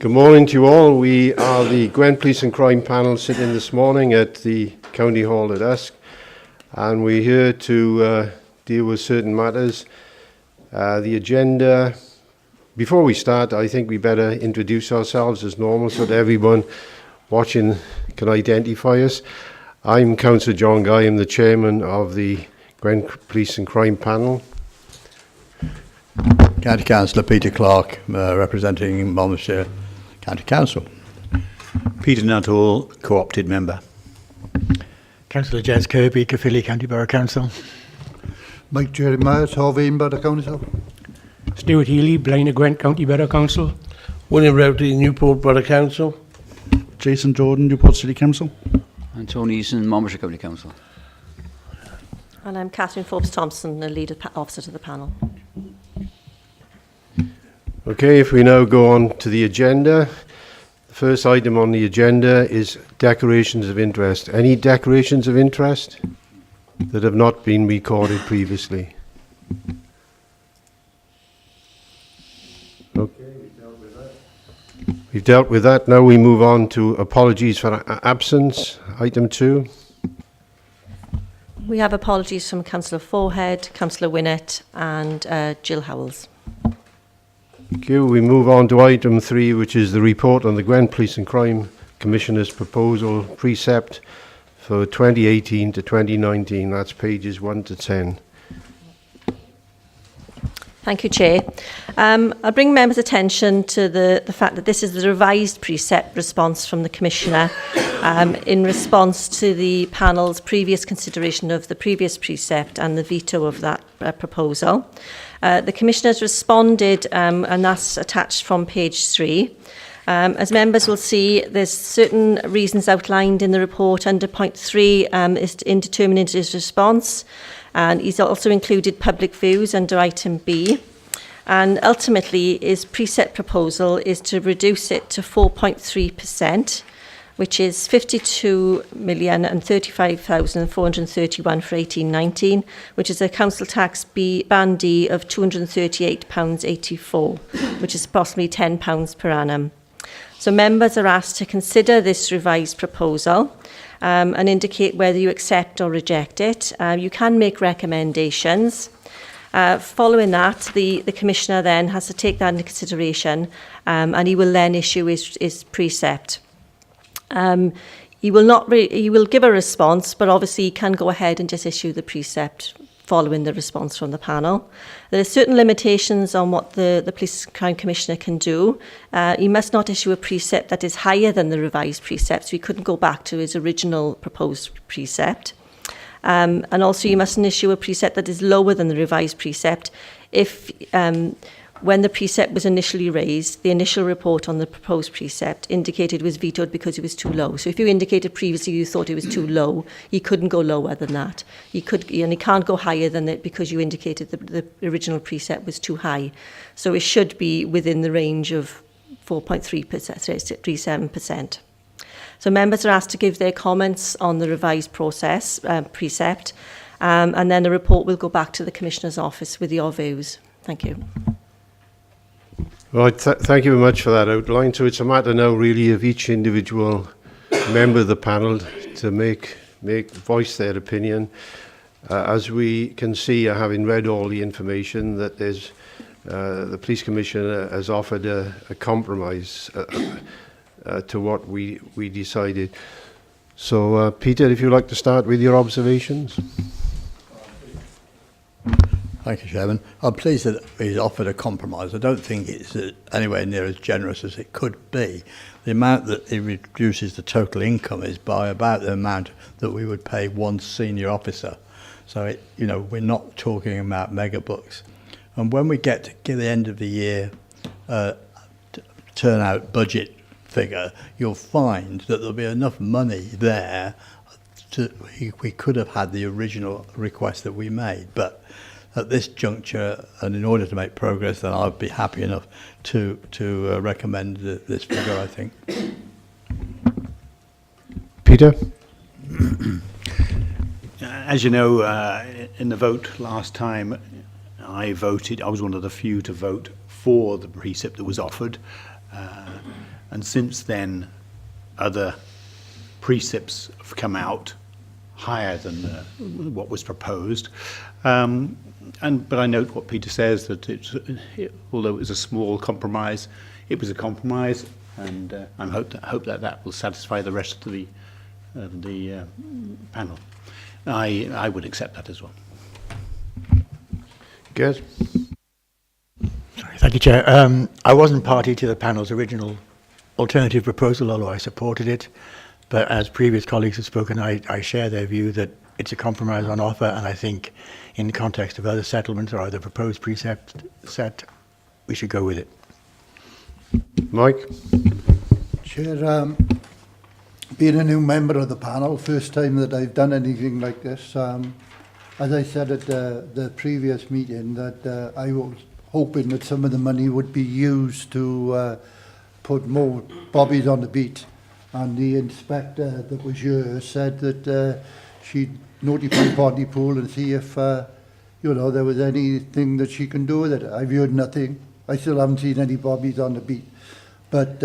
Good morning to you all. We are the Gwent Police and Crime panel sitting this morning at the County Hall at Usk, and we're here to deal with certain matters. The agenda, before we start, I think we better introduce ourselves as normal so that everyone watching can identify us. I'm Councillor John Guy. I'm the chairman of the Gwent Police and Crime panel. County Councillor Peter Clark, representing Monmouthshire County Council. Peter Nuttall, co-opted member. Councillor Jez Kirby, Caerphilly County Borough Council. Mike Jeremiah, Torveen Borough Council. Stuart Healy, Blaina Gwent County Borough Council. William Rowley, Newport Borough Council. Jason Jordan, Newport City Council. And Tony Eason, Monmouthshire County Council. And I'm Catherine Forbes-Thompson, the lead officer to the panel. Okay, if we now go on to the agenda. The first item on the agenda is declarations of interest. Any declarations of interest that have not been recorded previously? Okay, we've dealt with that. Now we move on to apologies for absence. Item 2. We have apologies from Councillor Forehead, Councillor Winnett and Jill Howells. Thank you. We move on to item 3, which is the report on the Gwent Police and Crime Commissioner's proposal precept for 2018 to 2019. That's pages 1 to 10. Thank you, Chair. I'll bring members' attention to the fact that this is the revised precept response from the Commissioner in response to the panel's previous consideration of the previous precept and the veto of that proposal. The Commissioner has responded, and that's attached from page 3. As members will see, there's certain reasons outlined in the report under point 3 is in determining his response. And he's also included public views under item B. And ultimately, his precept proposal is to reduce it to 4.3%, which is 52,035,431 for 18-19, which is a council tax Band D of £238.84, which is approximately £10 per annum. So members are asked to consider this revised proposal and indicate whether you accept or reject it. You can make recommendations. Following that, the Commissioner then has to take that into consideration and he will then issue his precept. He will give a response, but obviously he can go ahead and just issue the precept following the response from the panel. There are certain limitations on what the Police and Crime Commissioner can do. He must not issue a precept that is higher than the revised precept, so he couldn't go back to his original proposed precept. And also you mustn't issue a precept that is lower than the revised precept if when the precept was initially raised, the initial report on the proposed precept indicated it was vetoed because it was too low. So if you indicated previously you thought it was too low, you couldn't go lower than that. You can't go higher than it because you indicated the original precept was too high. So it should be within the range of 4.37%. So members are asked to give their comments on the revised precept, and then the report will go back to the Commissioner's office with your views. Thank you. Right, thank you very much for that outline. So it's a matter now really of each individual member of the panel to voice their opinion. As we can see, having read all the information, that there's the Police Commissioner has offered a compromise to what we decided. So Peter, if you'd like to start with your observations. Thank you, Chairman. I'm pleased that he's offered a compromise. I don't think it's anywhere near as generous as it could be. The amount that it reduces the total income is by about the amount that we would pay one senior officer. So, we're not talking about mega bucks. And when we get to the end of the year turnout budget figure, you'll find that there'll be enough money there we could have had the original request that we made. But at this juncture, and in order to make progress, then I'd be happy enough to recommend this figure, I think. Peter? As you know, in the vote last time, I was one of the few to vote for the precept that was offered. And since then, other precepts have come out higher than what was proposed. But I note what Peter says, that although it was a small compromise, it was a compromise, and I hope that will satisfy the rest of the panel. I would accept that as well. Good. Sorry, thank you, Chair. I wasn't party to the panel's original alternative proposal, although I supported it. But as previous colleagues have spoken, I share their view that it's a compromise on offer, and I think in the context of other settlements or other proposed precept set, we should go with it. Mike? Chair, being a new member of the panel, first time that I've done anything like this, as I said at the previous meeting, that I was hoping that some of the money would be used to put more bobbies on the beat. And the inspector that was here said that she'd notify Pontypool and see if, there was anything that she can do with it. I've heard nothing. I still haven't seen any bobbies on the beat. But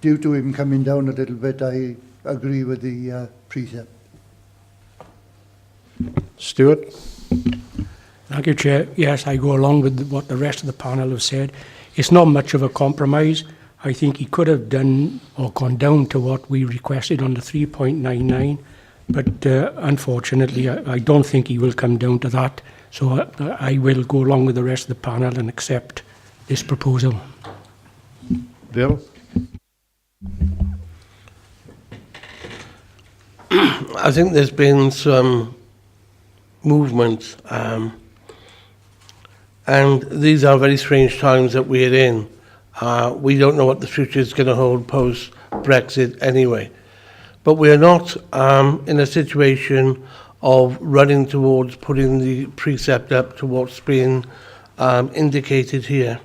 due to him coming down a little bit, I agree with the precept. Stuart? Thank you, Chair. Yes, I go along with what the rest of the panel have said. It's not much of a compromise. I think he could have done or gone down to what we requested on the 3.99, but unfortunately, I don't think he will come down to that. So I will go along with the rest of the panel and accept this proposal. Bill? I think there's been some movement, and these are very strange times that we're in. We don't know what the future is going to hold post-Brexit anyway. But we're not in a situation of running towards putting the precept up to what's been indicated here.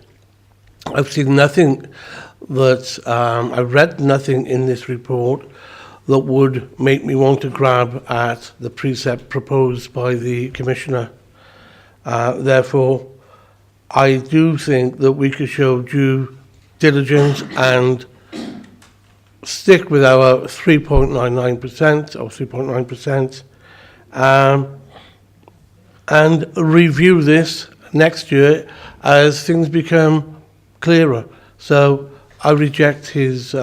I've seen nothing that, I've read nothing in this report that would make me want to grab at the precept proposed by the Commissioner. Therefore, I do think that we could show due diligence and stick with our 3.99% or 3.9%, and review this next year as things become clearer. So I reject his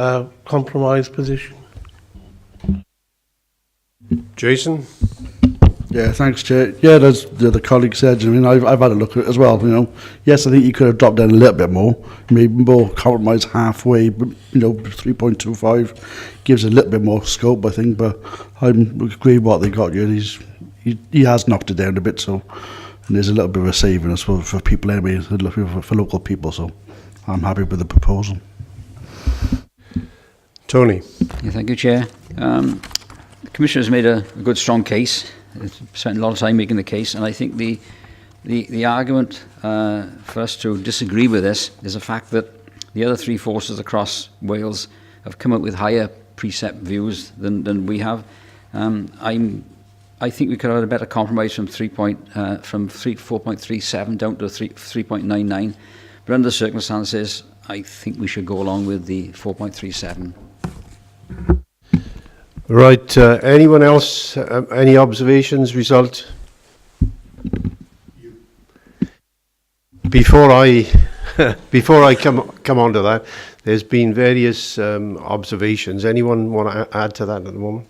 compromise position. Jason? Yeah, thanks, Chair. Yeah, as the other colleague said, I mean, I've had a look at it as well, Yes, I think you could have dropped down a little bit more, maybe more compromise halfway, but, 3.25 gives a little bit more scope, I think, but I agree with what they got here. He has knocked it down a bit, so and there's a little bit of a saving, I suppose, for people anyway, for local people, so I'm happy with the proposal. Tony? Yeah, thank you, Chair. The Commissioner's made a good, strong case. Spent a lot of time making the case, and I think the argument for us to disagree with this is the fact that the other three forces across Wales have come up with higher precept views than we have. I think we could have had a better compromise from 4.37 down to 3.99, but under the circumstances, I think we should go along with the 4.37. Right, anyone else, any observations, result? Before I come on to that, there's been various observations. Anyone want to add to that at the moment?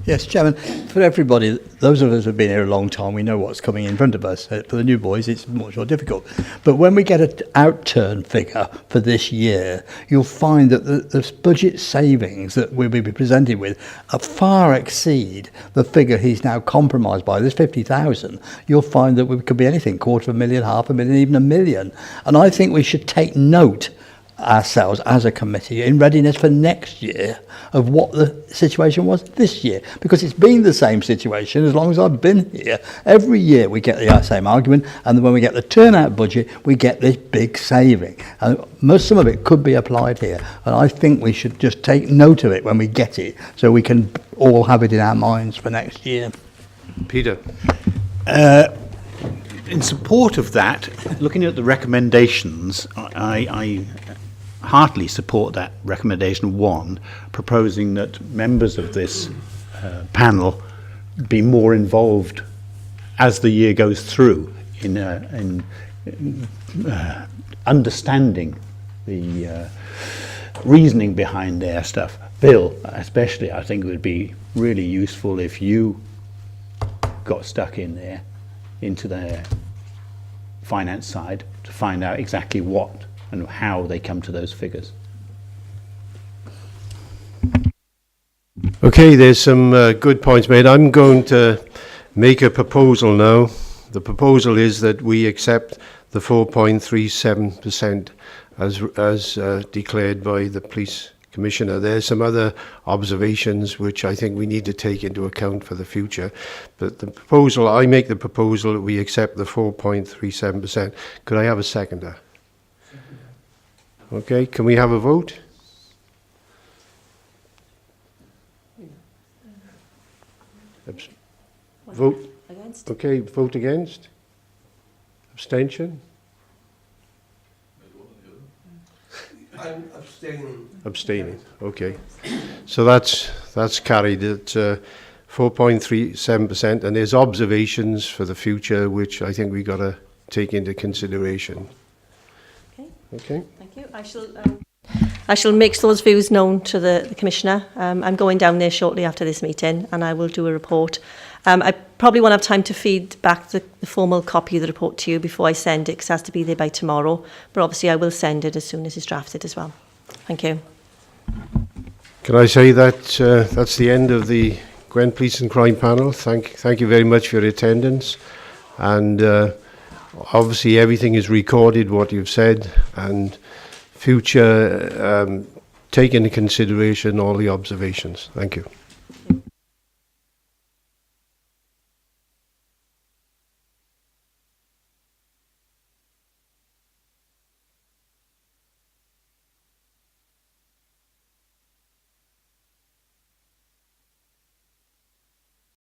Yes, Chairman, for everybody, those of us who have been here a long time, we know what's coming in front of us. For the new boys, it's much more difficult. But when we get an outturn figure for this year, you'll find that the budget savings that we'll be presented with far exceed the figure he's now compromised by. This 50,000, you'll find that we could be anything, 250,000, 500,000, even £1 million. And I think we should take note ourselves as a committee in readiness for next year of what the situation was this year, because it's been the same situation as long as I've been here. Every year we get the same argument, and then when we get the turnout budget we get this big saving, and some of it could be applied here, and I think we should just take note of it when we get it so we can all have it in our minds for next year. Peter? In support of that, looking at the recommendations, I heartily support that recommendation 1, proposing that members of this panel be more involved as the year goes through in understanding the reasoning behind their stuff. Bill, especially, I think it would be really useful if you got stuck in there, into the finance side, to find out exactly what and how they come to those figures. Okay, there's some good points made. I'm going to make a proposal now. The proposal is that we accept the 4.37% as declared by the Police Commissioner. There's some other observations which I think we need to take into account for the future. But the proposal, I make the proposal that we accept the 4.37%. Could I have a seconder? Okay, can we have a vote? Vote. Against? Okay, vote against. Abstention? I'm abstaining. Abstaining, okay. So that's carried at 4.37%, and there's observations for the future which I think we got to take into consideration. Okay. Okay. Thank you. I shall make those views known to the Commissioner. I'm going down there shortly after this meeting, and I will do a report. I probably won't have time to feed back the formal copy of the report to you before I send it, because it has to be there by tomorrow. But obviously I will send it as soon as it's drafted as well. Thank you. Can I say that that's the end of the Gwent Police and Crime panel. Thank you very much for your attendance. And obviously everything is recorded, what you've said, and future take into consideration all the observations. Thank you.